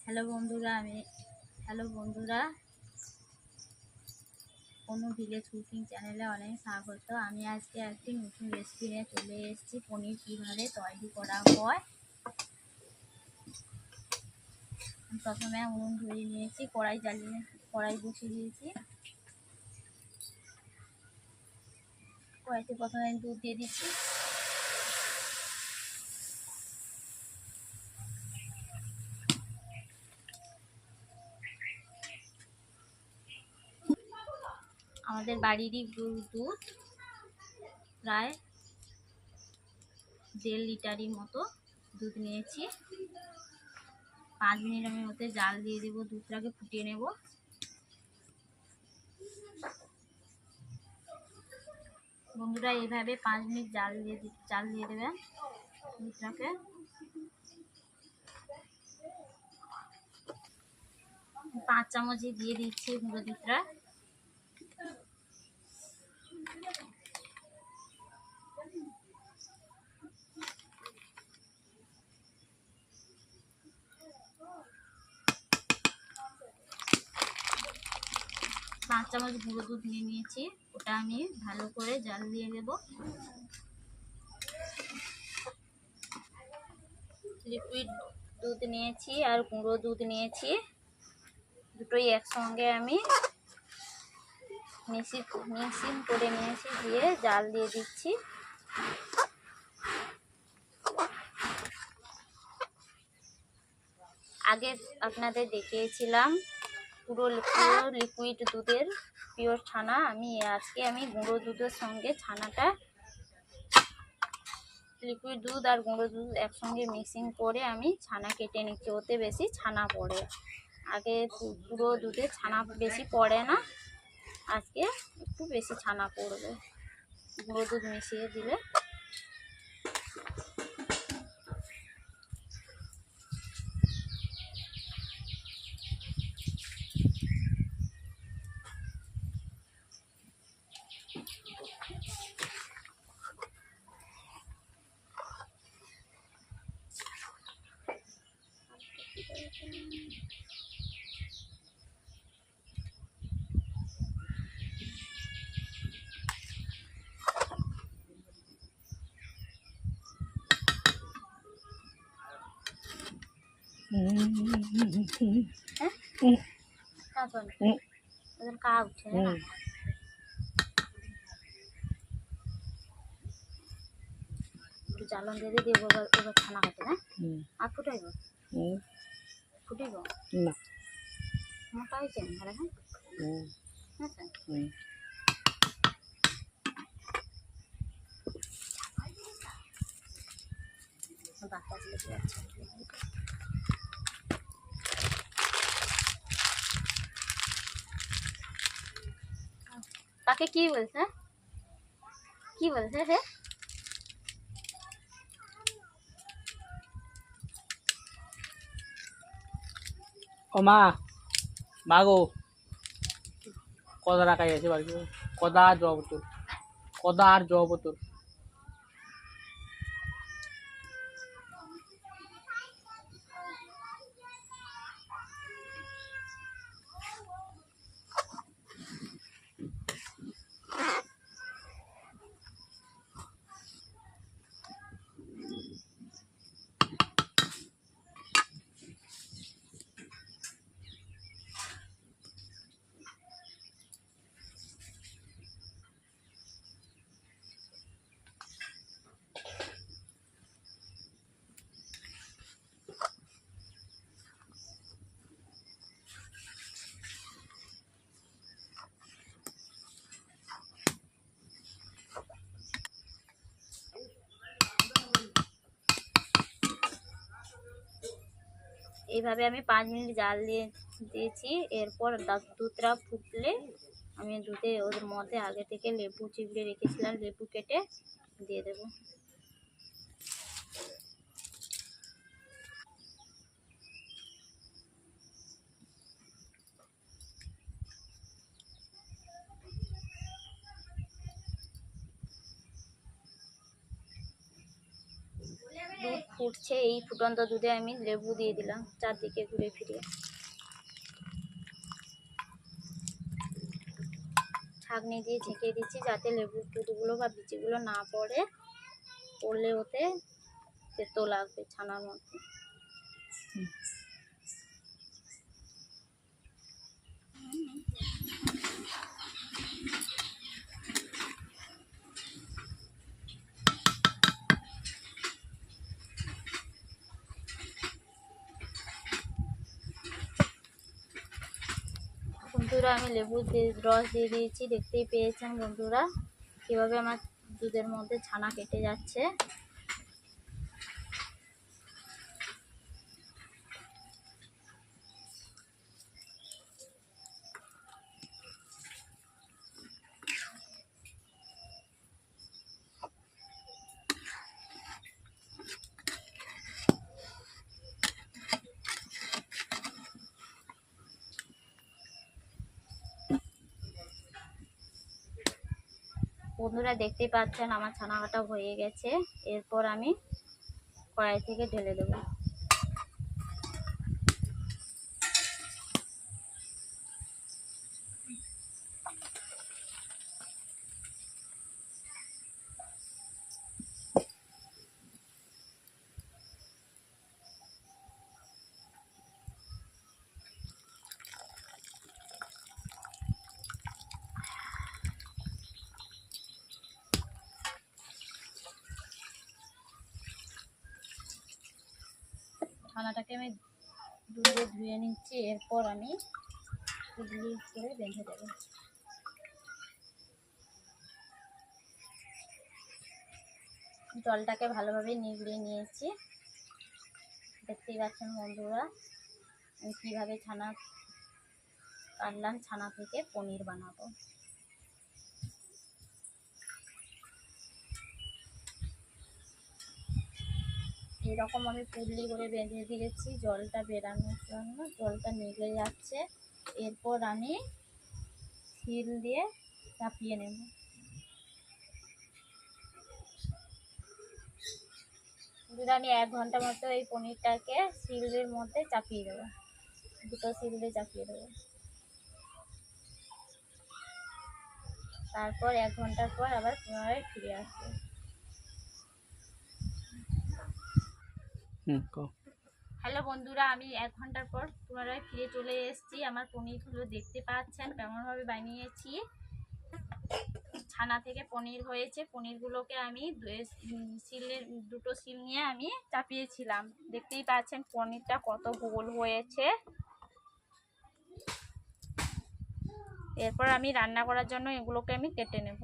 Hello বন্ধুরা অনু village cooking চ্যানেলে অনেক স্বাগত। আমি আজকে একটি নতুন রেসিপি নিয়ে চলে এসেছি। পনির কীভাবে তৈরি করা হয়। প্রথমে উনুন ধরিয়ে নিয়েছি, কড়াই বসিয়ে দিয়েছি। কড়াইতে প্রথমে দুধ দিয়ে দিচ্ছি। আমাদের বাড়িরই দুধ, প্রায় 1.5 লিটারের মতো দুধ নিয়েছি। 5 মিনিট আমি ওতে জাল দিয়ে দেবো। দুধটাকে ফুটিয়ে নেব। বন্ধুরা এইভাবে 5 মিনিট জাল দিয়ে দেবেন দুধটাকে। 5 চামচ দিয়ে দিচ্ছি গুঁড়ো দুধটা। পাঁচ চামচ গুঁড়ো দুধ নিয়ে নিয়েছি, ওটা আমি ভালো করে জাল দিয়ে দেব। লিকুইড দুধ নিয়েছি আর গুঁড়ো দুধ নিয়েছি, দুটোই একসঙ্গে আমি মিক্সিং করে নিয়েছি, দিয়ে জাল দিয়ে দিচ্ছি। আগে আপনাদের দেখিয়েছিলাম পুরো লিকুইড দুধের পিওর ছানা। আজকে আমি গুঁড়ো দুধের সঙ্গে ছানাটা, লিকুইড দুধ আর গুঁড়ো দুধ একসঙ্গে মিক্সিং করে আমি ছানা কেটে নিচ্ছি। ওতে বেশি ছানা পড়ে, আগে পুরো দুধে ছানা বেশি পড়ে না, আজকে একটু বেশি ছানা পড়বে গুঁড়ো দুধ মিশিয়ে দিলে। জালন দিয়ে দিয়ে এবার ছানা কাটে না আর ফুটাইব ফুটাইব না মোটা হয়েছে ঘরে। হ্যাঁ তাকে কি বলছে হে? ও মা গো, কদা রাখাই আছে বাড়ি, কদা আর জব বোতল। এইভাবে আমি 5 মিনিট জাল দিয়েছি। এরপর দুধটা ফুটলে আমি ওদের মধ্যে আগে থেকে লেবু চিপড়ে রেখেছিলাম, লেবু কেটে দিয়ে দেব। দুধ ফুটছে, এই ফুটন্ত দুধে আমি লেবু দিয়ে দিলাম চারদিকে ঘুরে ফিরে। ছাঁকনি দিয়ে ছেঁকে দিচ্ছি যাতে লেবুর দুধগুলো বা বিচিগুলো না পড়ে, পড়লে ওতে তেতো লাগবে ছানার মধ্যে। বন্ধুরা আমি লেবুর রস দিয়ে দিয়েছি, দেখতেই পেয়েছেন বন্ধুরা কীভাবে আমার দুধের মধ্যে ছানা কেটে যাচ্ছে। বন্ধুরা দেখতেই পাচ্ছেন আমার ছানা কাটা হয়ে গেছে। এরপর আমি কড়াই থেকে ঢেলে দেবো। ছানাটাকে আমি দুধে ধুয়ে নিচ্ছি, এরপর আমি পুডলি করে বেঁধে দেবো। জলটাকে ভালোভাবে নিগড়িয়ে নিয়েছি, দেখতেই পাচ্ছেন বন্ধুরা আমি কীভাবে ছানা কাটলাম। ছানা থেকে পনির বানাবো। এরকম আমি পুডলি করে বেঁধে দিয়েছি জলটা বেরানোর জন্য, জলটা নিগড়ে যাচ্ছে। এরপর আমি শিল দিয়ে চাপিয়ে নেব। আমি 1 ঘন্টা মতো এই পনিরটাকে শিলের মধ্যে চাপিয়ে দেবো, দুটো শিল দিয়ে চাপিয়ে দেবো। তারপর 1 ঘন্টার পর আবার পুনরায় ফিরে আসবো। হ্যালো বন্ধুরা, আমি 1 ঘন্টার পর পুনরায় ফিরে চলে এসেছি। আমার পনিরগুলো দেখতে পাচ্ছেন কেমনভাবে বানিয়েছি। ছানা থেকে পনির হয়েছে। পনিরগুলোকে আমি শিলের দুটো শিল নিয়ে আমি চাপিয়েছিলাম। দেখতেই পাচ্ছেন পনিরটা কত গোল হয়েছে। এরপর আমি রান্না করার জন্য এগুলোকে আমি কেটে নেব।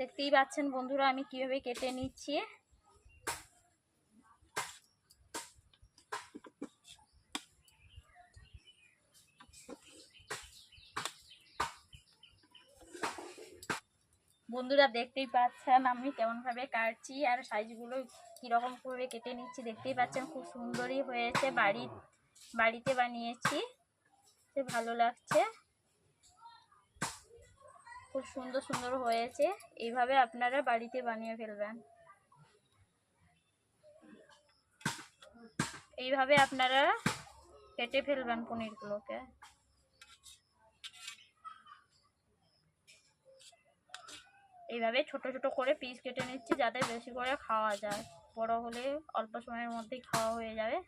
দেখতেই পাচ্ছেন বন্ধুরা আমি কিভাবে কেটে নিচ্ছি। বন্ধুরা দেখতেই পাচ্ছেন আমি কেমনভাবে কাটছি আর সাইজগুলো কীরকম করে কেটে নিচ্ছি। দেখতেই পাচ্ছেন খুব সুন্দরই হয়েছে। বাড়িতে বানিয়েছি, ভালো লাগছে। খুব সুন্দর সুন্দর হয়েছে। এইভাবে আপনারা বাড়িতে বানিয়ে ফেলবেন। এইভাবে আপনারা কেটে ফেলবেন পনিরগুলোকে। এইভাবে ছোট ছোট করে পিস কেটে নিচ্ছি যাতে বেশি করে খাওয়া যায়। বড় হলে অল্প সময়ের মধ্যেই খাওয়া হয়ে যাবে।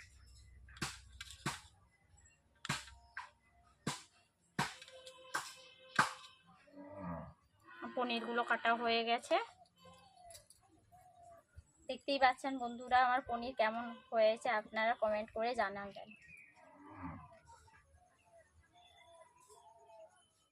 পনিরগুলো কাটা হয়ে গেছে। দেখতেই পাচ্ছেন বন্ধুরা আমার পনির কেমন হয়েছে, আপনারা কমেন্ট করে জানাবেন।